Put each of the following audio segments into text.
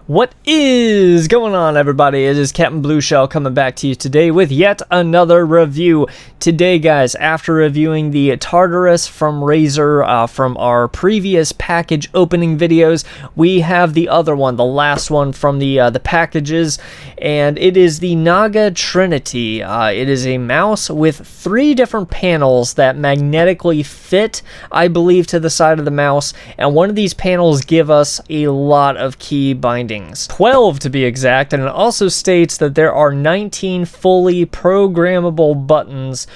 What is going on, everybody? It is Captain Blue Shell coming back to you today with yet another review. Today, guys, after reviewing the Tartarus from Razer from our previous package opening videos, we have the other one, the last one from the packages, and it is the Naga Trinity. It is a mouse with 3 different panels that magnetically fit, I believe, to the side of the mouse, and one of these panels give us a lot of key bindings. 12 to be exact, and it also states that there are 19 fully programmable buttons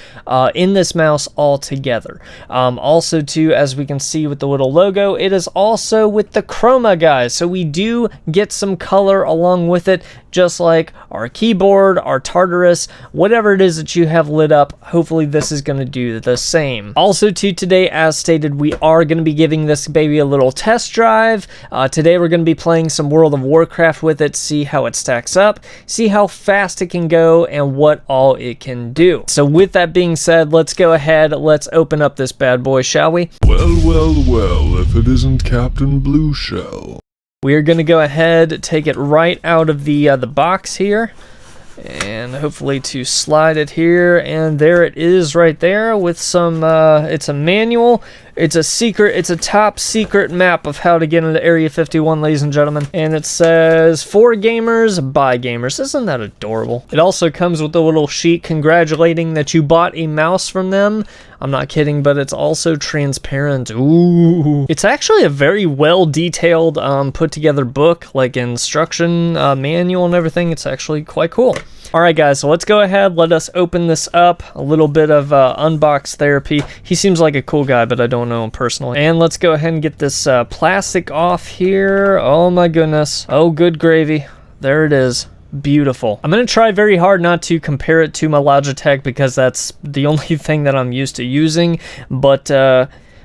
in this mouse altogether. Also too, as we can see with the little logo, it is also with the chroma, guys, so we do get some color along with it, just like our keyboard, our Tartarus, whatever it is that you have lit up. Hopefully this is going to do the same. Also too, today, as stated, we are going to be giving this baby a little test drive. Today we're going to be playing some World of Warcraft with it, see how it stacks up, see how fast it can go, and what all it can do. So with that being said, let's go ahead, let's open up this bad boy, shall we? Well, if it isn't Captain Blue Shell. We're going to go ahead, take it right out of the box here, and hopefully to slide it here, and there it is right there with some, it's a manual. It's a secret, it's a top secret map of how to get into Area 51, ladies and gentlemen. And it says, for gamers, by gamers. Isn't that adorable? It also comes with a little sheet congratulating that you bought a mouse from them. I'm not kidding, but it's also transparent. Ooh. It's actually a very well detailed, put together book, like instruction manual and everything. It's actually quite cool. Alright guys, so let's go ahead, let us open this up. A little bit of unbox therapy. He seems like a cool guy, but I don't know him personally. And let's go ahead and get this plastic off here. Oh my goodness. Oh, good gravy. There it is. Beautiful. I'm going to try very hard not to compare it to my Logitech because that's the only thing that I'm used to using, but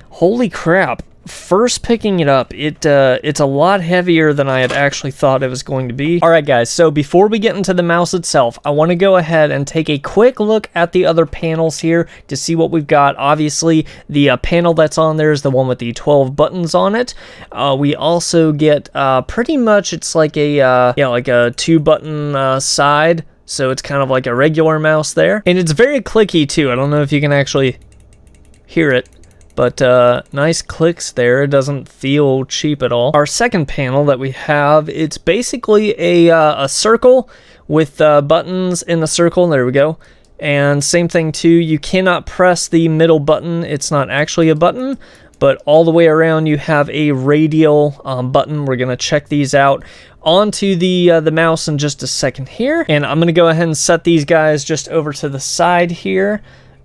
holy crap. First picking it up, it's a lot heavier than I had actually thought it was going to be. Alright guys, so before we get into the mouse itself, I want to go ahead and take a quick look at the other panels here to see what we've got. Obviously, the panel that's on there is the one with the 12 buttons on it. We also get pretty much, it's like a, like a 2-button side, so it's kind of like a regular mouse there. And it's very clicky too. I don't know if you can actually hear it. But nice clicks there. It doesn't feel cheap at all. Our second panel that we have, it's basically a circle with buttons in the circle. There we go. And same thing too, you cannot press the middle button. It's not actually a button, but all the way around you have a radial button. We're gonna check these out onto the mouse in just a second here. And I'm gonna go ahead and set these guys just over to the side here,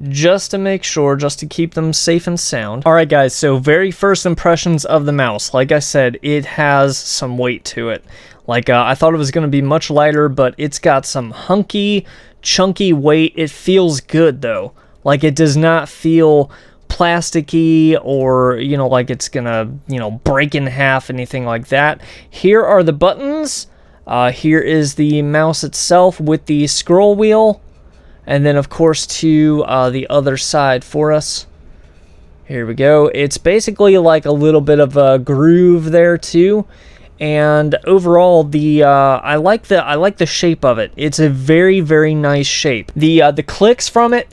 just to make sure, just to keep them safe and sound. Alright guys, so very first impressions of the mouse. Like I said, it has some weight to it. Like, I thought it was going to be much lighter, but it's got some hunky, chunky weight. It feels good, though. Like, it does not feel plasticky or, you know, like it's gonna, you know, break in half, anything like that. Here are the buttons. Here is the mouse itself with the scroll wheel. And then, of course, to the other side for us. Here we go. It's basically like a little bit of a groove there too. And overall, I like the shape of it. It's a very, very nice shape. The clicks from it,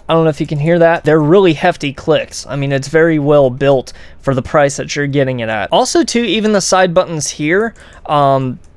I don't know if you can hear that. They're really hefty clicks. I mean, it's very well built for the price that you're getting it at. Also, too, even the side buttons here,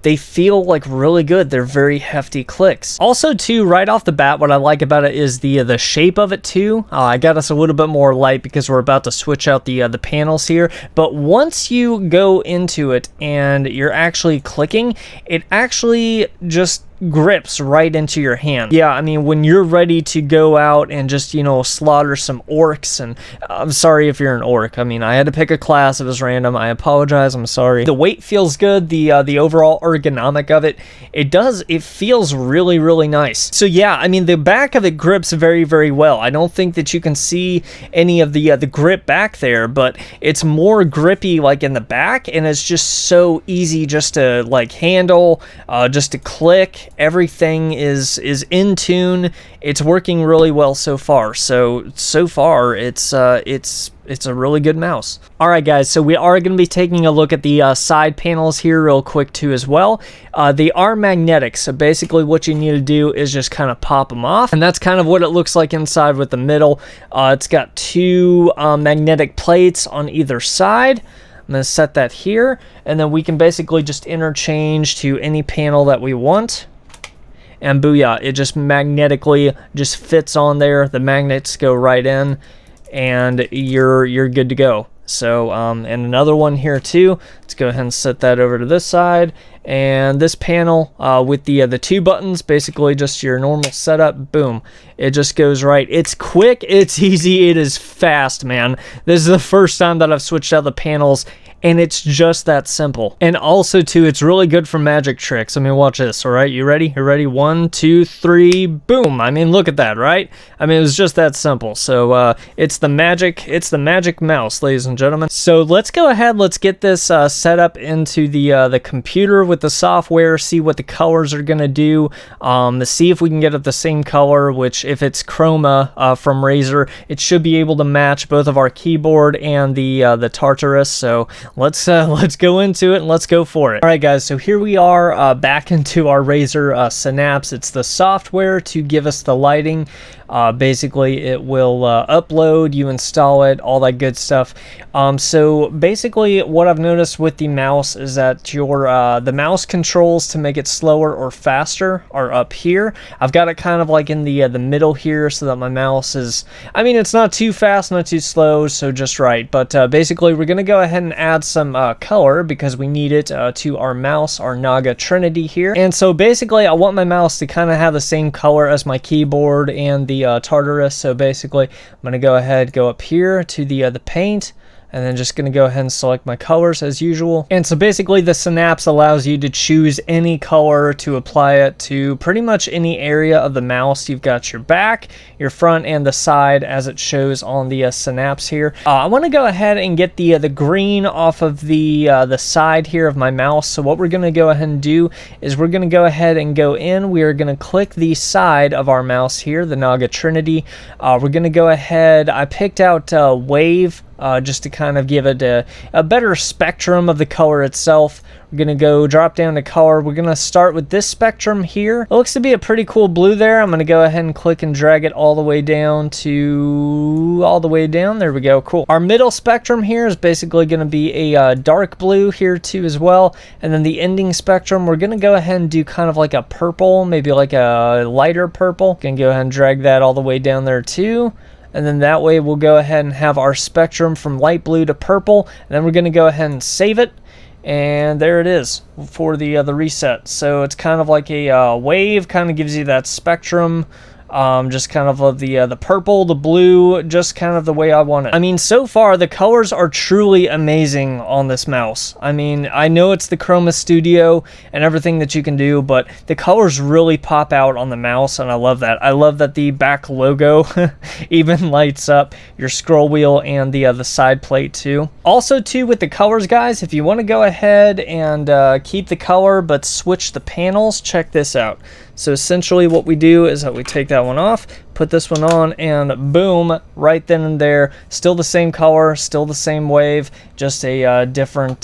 they feel like really good. They're very hefty clicks. Also, too, right off the bat, what I like about it is the shape of it, too. I got us a little bit more light because we're about to switch out the panels here. But once you go into it and you're actually clicking, it actually just grips right into your hand. Yeah, I mean, when you're ready to go out and just, you know, slaughter some orcs, and I'm sorry if you're an orc. I mean, I had to pick a class. It was random. I apologize. I'm sorry. The weight feels good. The overall ergonomic of it, it feels really, really nice. So yeah, I mean, the back of it grips very, very well. I don't think that you can see any of the grip back there, but it's more grippy like in the back, and it's just so easy just to like handle, just to click. Everything is in tune. It's working really well so far. So far it's a really good mouse. All right, guys, so we are going to be taking a look at the side panels here real quick too as well. They are magnetic, so basically what you need to do is just kind of pop them off, and that's kind of what it looks like inside with the middle. It's got two magnetic plates on either side. I'm going to set that here, and then we can basically just interchange to any panel that we want. And booyah, it just magnetically just fits on there. The magnets go right in, and you're good to go. So and another one here too. Let's go ahead and set that over to this side. And this panel with the two buttons, basically just your normal setup. Boom, it just goes right. It's quick, it's easy, it is fast, man. This is the first time that I've switched out the panels, and it's just that simple. And also too, it's really good for magic tricks. I mean, watch this. All right, you ready? You ready? 1, 2, 3, boom. I mean, look at that, right? I mean, it was just that simple. So it's the magic mouse, ladies and gentlemen. So let's go ahead, let's get this set up into the computer with the software, see what the colors are gonna do, to see if we can get it the same color, which if it's chroma from Razer, it should be able to match both of our keyboard and the Tartarus. So let's go into it and let's go for it. All right, guys, so here we are back into our Razer Synapse. It's the software to give us the lighting. Basically it will upload, you install it, all that good stuff. So basically what I've noticed with the mouse is that your the mouse controls to make it slower or faster are up here. I've got it kind of like in the middle here, so that my mouse is, I mean, it's not too fast, not too slow, so just right. But basically we're gonna go ahead and add some color because we need it to our mouse, our Naga Trinity here. And so basically I want my mouse to kind of have the same color as my keyboard and the Tartarus. So basically I'm gonna go ahead, go up here to the paint, and then just gonna go ahead and select my colors as usual. And so basically the Synapse allows you to choose any color to apply it to pretty much any area of the mouse. You've got your back, your front, and the side as it shows on the Synapse here. I want to go ahead and get the green off of the side here of my mouse. So what we're gonna go ahead and do is we're gonna go ahead and go in. We are gonna click the side of our mouse here, the Naga Trinity. We're gonna go ahead, I picked out Wave, just to kind of give it a better spectrum of the color itself. We're going to go drop down to color. We're going to start with this spectrum here. It looks to be a pretty cool blue there. I'm going to go ahead and click and drag it all the way down to there we go. Cool. Our middle spectrum here is basically going to be a dark blue here too as well. And then the ending spectrum, we're going to go ahead and do kind of like a purple, maybe like a lighter purple. Going to go ahead and drag that all the way down there too. And then that way we'll go ahead and have our spectrum from light blue to purple. And then we're going to go ahead and save it. And there it is for the reset. So it's kind of like a wave, kind of gives you that spectrum. Just kind of the purple, the blue, just kind of the way I want it. I mean, so far the colors are truly amazing on this mouse. I mean, I know it's the Chroma Studio and everything that you can do, but the colors really pop out on the mouse, and I love that. I love that the back logo even lights up your scroll wheel and the side plate too. Also too, with the colors, guys, if you want to go ahead and keep the color but switch the panels, check this out. So essentially what we do is that we take that one off, put this one on, and boom, right then and there, still the same color, still the same wave, just a different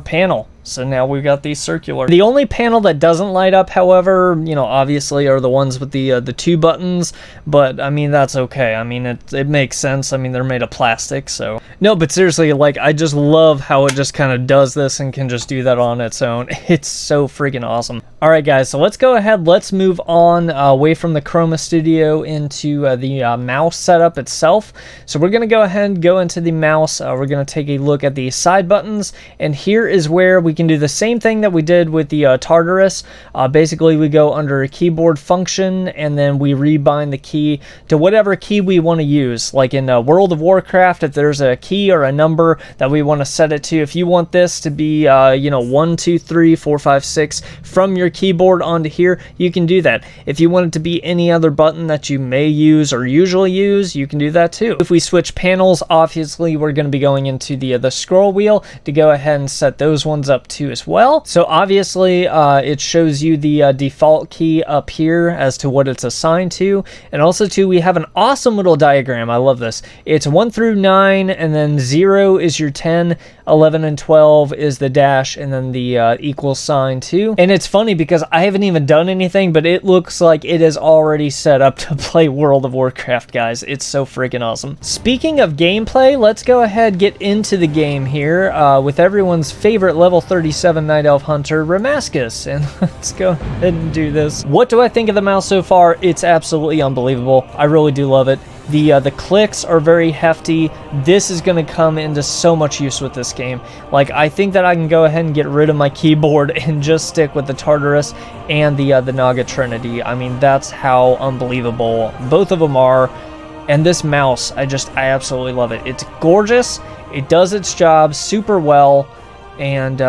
panel. So now we've got these circular. The only panel that doesn't light up, however, you know, obviously are the ones with the two buttons, but I mean, that's okay. I mean, it makes sense. I mean, they're made of plastic, so. No, but seriously, like, I just love how it just kind of does this and can just do that on its own. It's so freaking awesome. All right, guys, so let's go ahead. Let's move on away from the Chroma Studio into the mouse setup itself. So we're gonna go ahead and go into the mouse. We're gonna take a look at the side buttons, and here is where we can do the same thing that we did with the Tartarus. Basically, we go under a keyboard function, and then we rebind the key to whatever key we want to use. Like in World of Warcraft, if there's a key or a number that we want to set it to, if you want this to be, you know, 1, 2, 3, 4, 5, 6 from your keyboard onto here, you can do that. If you want it to be any other button that you may use or usually use, you can do that too. If we switch panels, obviously we're going to be going into the scroll wheel to go ahead and set those ones up up too as well. So obviously it shows you the default key up here as to what it's assigned to, and also too we have an awesome little diagram. I love this. It's 1 through 9, and then 0 is your 10, 11 and 12 is the dash, and then the equal sign too. And it's funny because I haven't even done anything, but it looks like it is already set up to play World of Warcraft, guys. It's so freaking awesome. Speaking of gameplay, let's go ahead get into the game here with everyone's favorite level 37 Night Elf Hunter, Ramascus, and let's go ahead and do this. What do I think of the mouse so far? It's absolutely unbelievable. I really do love it. The clicks are very hefty. This is going to come into so much use with this game. Like, I think that I can go ahead and get rid of my keyboard and just stick with the Tartarus and the Naga Trinity. I mean, that's how unbelievable both of them are. And this mouse, I absolutely love it. It's gorgeous. It does its job super well. And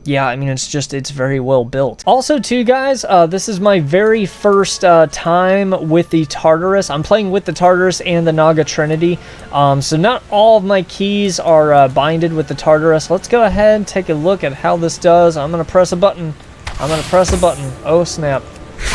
yeah, I mean, it's very well built. Also too, guys, this is my very first time with the Tartarus. I'm playing with the Tartarus and the Naga Trinity, so not all of my keys are binded with the Tartarus. Let's go ahead and take a look at how this does. I'm gonna press a button. Oh snap.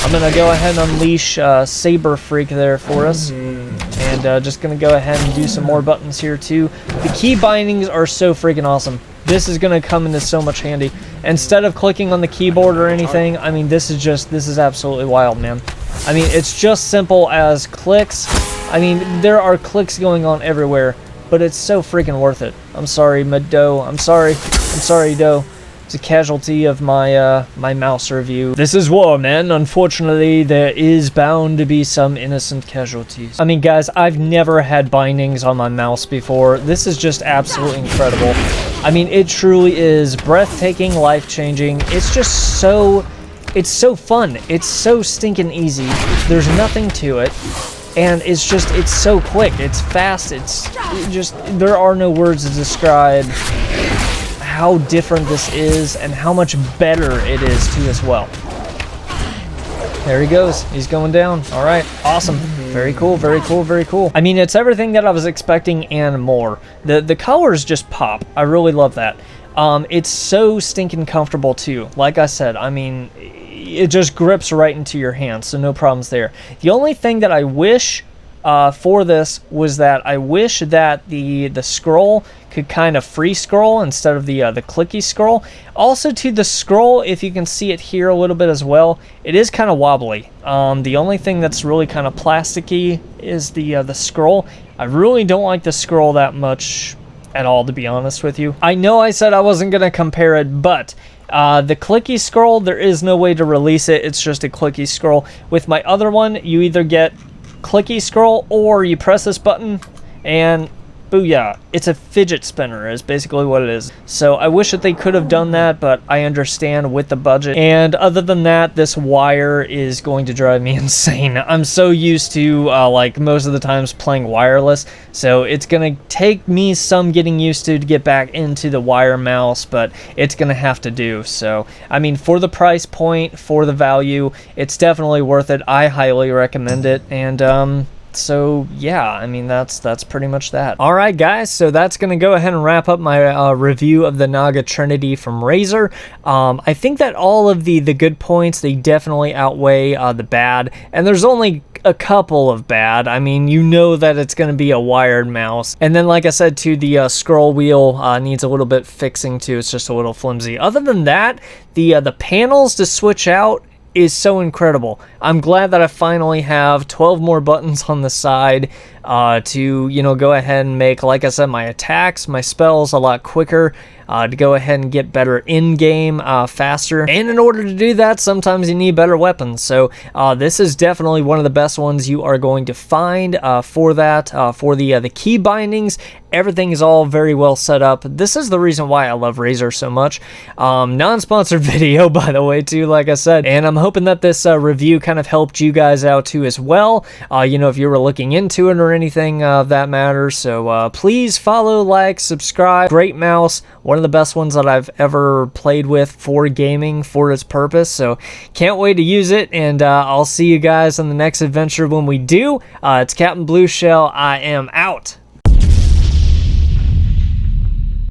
I'm gonna go ahead and unleash Saber Freak there for us, and just gonna go ahead and do some more buttons here too. The key bindings are so freaking awesome. This is going to come into so much handy. Instead of clicking on the keyboard or anything, I mean, this is absolutely wild, man. I mean, it's just simple as clicks. I mean, there are clicks going on everywhere, but it's so freaking worth it. I'm sorry, Doe. I'm sorry, Doe. It's a casualty of my my mouse review. This is war, man. Unfortunately, there is bound to be some innocent casualties. I mean, guys, I've never had bindings on my mouse before. This is just absolutely incredible. I mean, it truly is breathtaking, life-changing. It's just so... it's so fun. It's so stinking easy. There's nothing to it. And it's so quick. It's fast. There are no words to describe how different this is and how much better it is too as well. There he goes. He's going down. All right. Awesome. Very cool. Very cool. Very cool. I mean, it's everything that I was expecting and more. The colors just pop. I really love that. It's so stinking comfortable too. Like I said, I mean, it just grips right into your hand, so no problems there. The only thing that I wish for this was that I wish that the scroll could kind of free scroll instead of the clicky scroll. Also to the scroll, if you can see it here a little bit as well, it is kind of wobbly. The only thing that's really kind of plasticky is the scroll. I really don't like the scroll that much at all, to be honest with you. I know I said I wasn't going to compare it, but the clicky scroll, there is no way to release it. It's just a clicky scroll. With my other one, you either get clicky scroll or you press this button and booyah, it's a fidget spinner is basically what it is. So I wish that they could have done that, but I understand with the budget. And other than that, this wire is going to drive me insane. I'm so used to like most of the times playing wireless, so it's gonna take me some getting used to get back into the wire mouse, but it's gonna have to do. So I mean, for the price point, for the value, it's definitely worth it. I highly recommend it. And so yeah, I mean, that's pretty much that. All right, guys, so that's gonna go ahead and wrap up my review of the Naga Trinity from Razer. I think that all of the good points, they definitely outweigh the bad, and there's only a couple of bad. I mean, you know that it's going to be a wired mouse. And then, like I said, too, the scroll wheel needs a little bit fixing too. It's just a little flimsy. Other than that, the panels to switch out is so incredible. I'm glad that I finally have 12 more buttons on the side to, you know, go ahead and make, like I said, my attacks, my spells a lot quicker, to go ahead and get better in-game faster. And in order to do that, sometimes you need better weapons. So this is definitely one of the best ones you are going to find for that. For the key bindings, everything is all very well set up. This is the reason why I love Razer so much. Non-sponsored video, by the way, too, like I said. And I'm hoping that this review kind of helped you guys out too as well. You know, if you were looking into it or anything of that matter. So please follow, like, subscribe. Great mouse. One of the best ones that I've ever played with for gaming, for its purpose. So can't wait to use it. And I'll see you guys on the next adventure when we do. It's Captain Blue Shell. I am out.